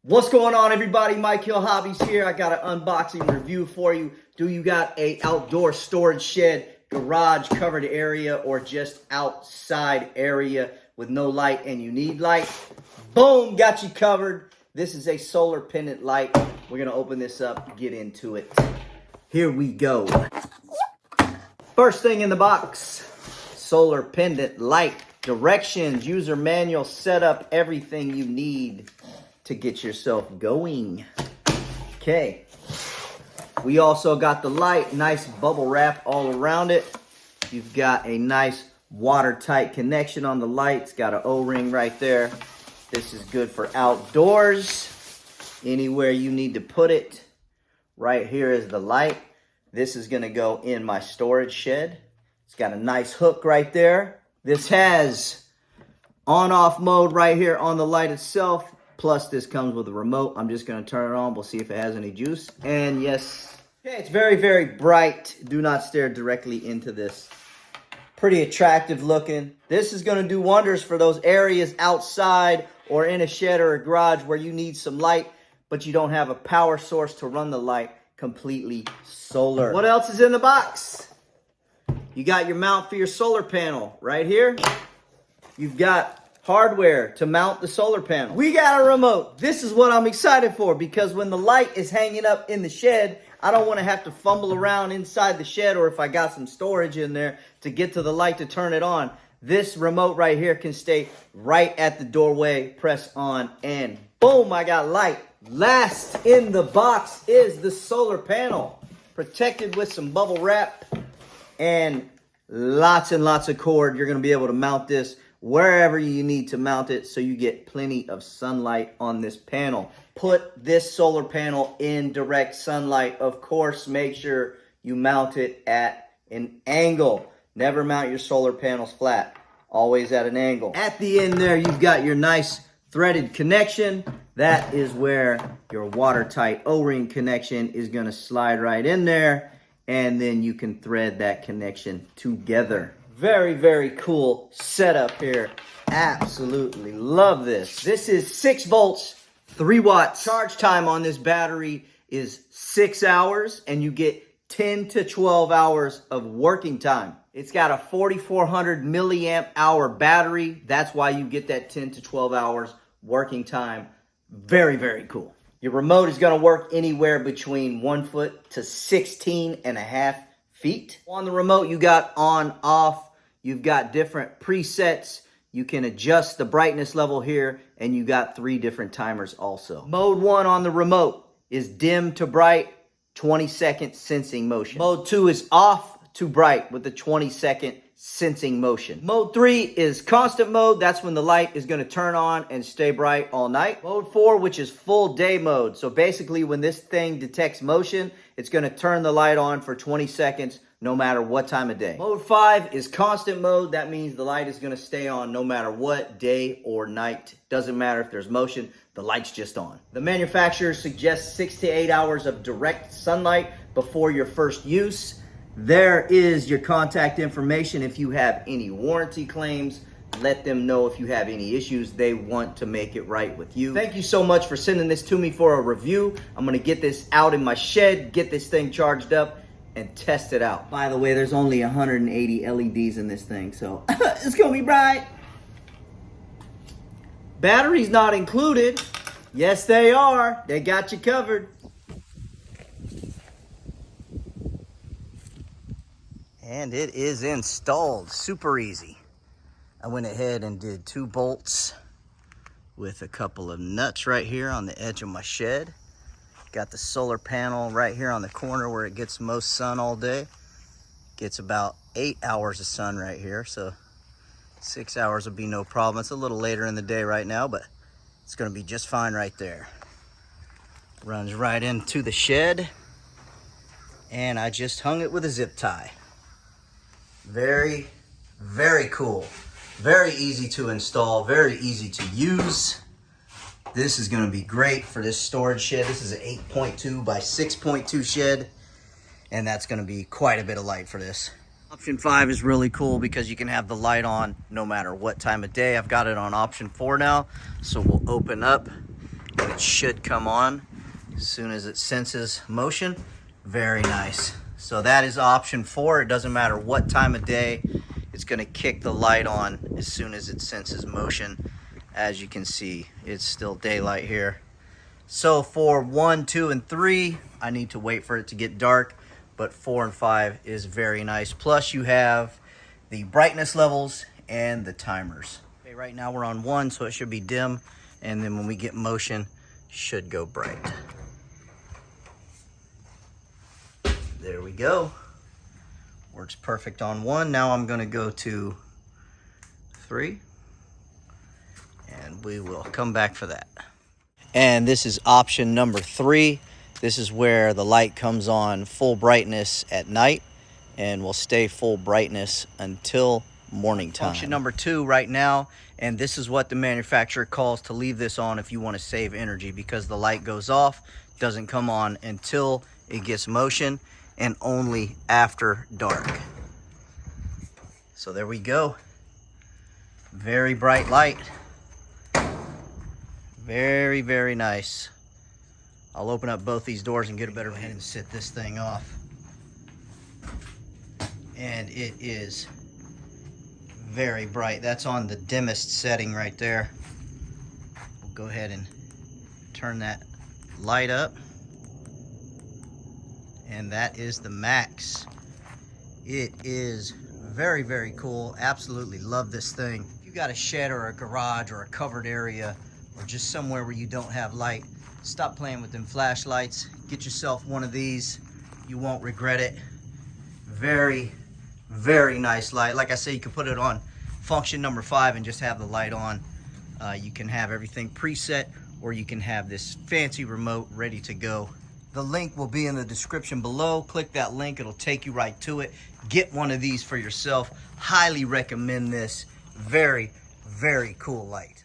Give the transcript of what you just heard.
What's going on, everybody? Mike Hill Hobbies here. I got an unboxing review for you. Do you got a outdoor storage shed, garage, covered area, or just outside area with no light and you need light? Boom, got you covered. This is a solar pendant light. We're gonna open this up, get into it. Here we go. First thing in the box, solar pendant light. Directions, user manual, setup, everything you need to get yourself going. Okay. We also got the light, nice bubble wrap all around it. You've got a nice watertight connection on the light. It's got an O-ring right there. This is good for outdoors. Anywhere you need to put it. Right here is the light. This is gonna go in my storage shed. It's got a nice hook right there. This has on-off mode right here on the light itself. Plus, this comes with a remote. I'm just going to turn it on. We'll see if it has any juice. And yes, okay, it's very, very bright. Do not stare directly into this. Pretty attractive looking. This is going to do wonders for those areas outside or in a shed or a garage where you need some light, but you don't have a power source to run the light. Completely solar. What else is in the box? You got your mount for your solar panel right here. You've got hardware to mount the solar panel. We got a remote. This is what I'm excited for because when the light is hanging up in the shed, I don't want to have to fumble around inside the shed or if I got some storage in there to get to the light to turn it on. This remote right here can stay right at the doorway, press on, and boom, I got light. Last in the box is the solar panel, protected with some bubble wrap and lots of cord. You're going to be able to mount this wherever you need to mount it so you get plenty of sunlight on this panel. Put this solar panel in direct sunlight. Of course, make sure you mount it at an angle. Never mount your solar panels flat. Always at an angle. At the end there, you've got your nice threaded connection. That is where your watertight O-ring connection is going to slide right in there. And then you can thread that connection together. Very, very cool setup here. Absolutely love this. This is 6 volts, 3 watts. Charge time on this battery is 6 hours, and you get 10 to 12 hours of working time. It's got a 4,400 milliamp hour battery. That's why you get that 10 to 12 hours working time. Very, very cool. Your remote is going to work anywhere between 1 foot to 16.5 feet. On the remote, you got on, off. You've got different presets. You can adjust the brightness level here, and you got 3 different timers also. Mode 1 on the remote is dim to bright, 20-second sensing motion. Mode 2 is off to bright with the 20-second sensing motion. Mode 3 is constant mode. That's when the light is going to turn on and stay bright all night. Mode 4, which is full day mode. So basically when this thing detects motion, it's going to turn the light on for 20 seconds no matter what time of day. Mode 5 is constant mode. That means the light is going to stay on no matter what day or night. Doesn't matter if there's motion, the light's just on. The manufacturer suggests 6 to 8 hours of direct sunlight before your first use. There is your contact information. If you have any warranty claims, let them know if you have any issues. They want to make it right with you. Thank you so much for sending this to me for a review. I'm going to get this out in my shed, get this thing charged up, and test it out. By the way, there's only 180 LEDs in this thing, so it's going to be bright. Batteries not included. Yes, they are. They got you covered. And it is installed, super easy. I went ahead and did 2 bolts with a couple of nuts right here on the edge of my shed. Got the solar panel right here on the corner where it gets most sun all day. Gets about 8 hours of sun right here, so 6 hours will be no problem. It's a little later in the day right now, but it's gonna be just fine right there. Runs right into the shed, and I just hung it with a zip tie. Very, very cool. Very easy to install, very easy to use. This is going to be great for this storage shed. This is an 8.2 by 6.2 shed, and that's going to be quite a bit of light for this. Option 5 is really cool because you can have the light on no matter what time of day. I've got it on option 4 now, so we'll open up and it should come on as soon as it senses motion. Very nice. So that is option 4. It doesn't matter what time of day, it's going to kick the light on as soon as it senses motion. As you can see, it's still daylight here. So for 1, 2, and 3, I need to wait for it to get dark, but 4 and 5 is very nice. Plus you have the brightness levels and the timers. Okay, right now we're on 1, so it should be dim, and then when we get motion, it should go bright. There we go. Works perfect on 1. Now I'm going to go to 3, and we will come back for that. And this is option number 3. This is where the light comes on full brightness at night and will stay full brightness until morning time. Function number 2 right now, and this is what the manufacturer calls to leave this on if you want to save energy, because the light goes off, doesn't come on until it gets motion, and only after dark. So there we go. Very bright light. Very, very nice. I'll open up both these doors and get a better view and set this thing off. And it is very bright. That's on the dimmest setting right there. We'll go ahead and turn that light up. And that is the max. It is very, very cool. Absolutely love this thing. If you got a shed or a garage or a covered area or just somewhere where you don't have light, stop playing with them flashlights. Get yourself one of these. You won't regret it. Very, very nice light. Like I say, you can put it on function number 5 and just have the light on. You can have everything preset, or you can have this fancy remote ready to go. The link will be in the description below. Click that link, it'll take you right to it. Get one of these for yourself. Highly recommend this. Very, very cool light.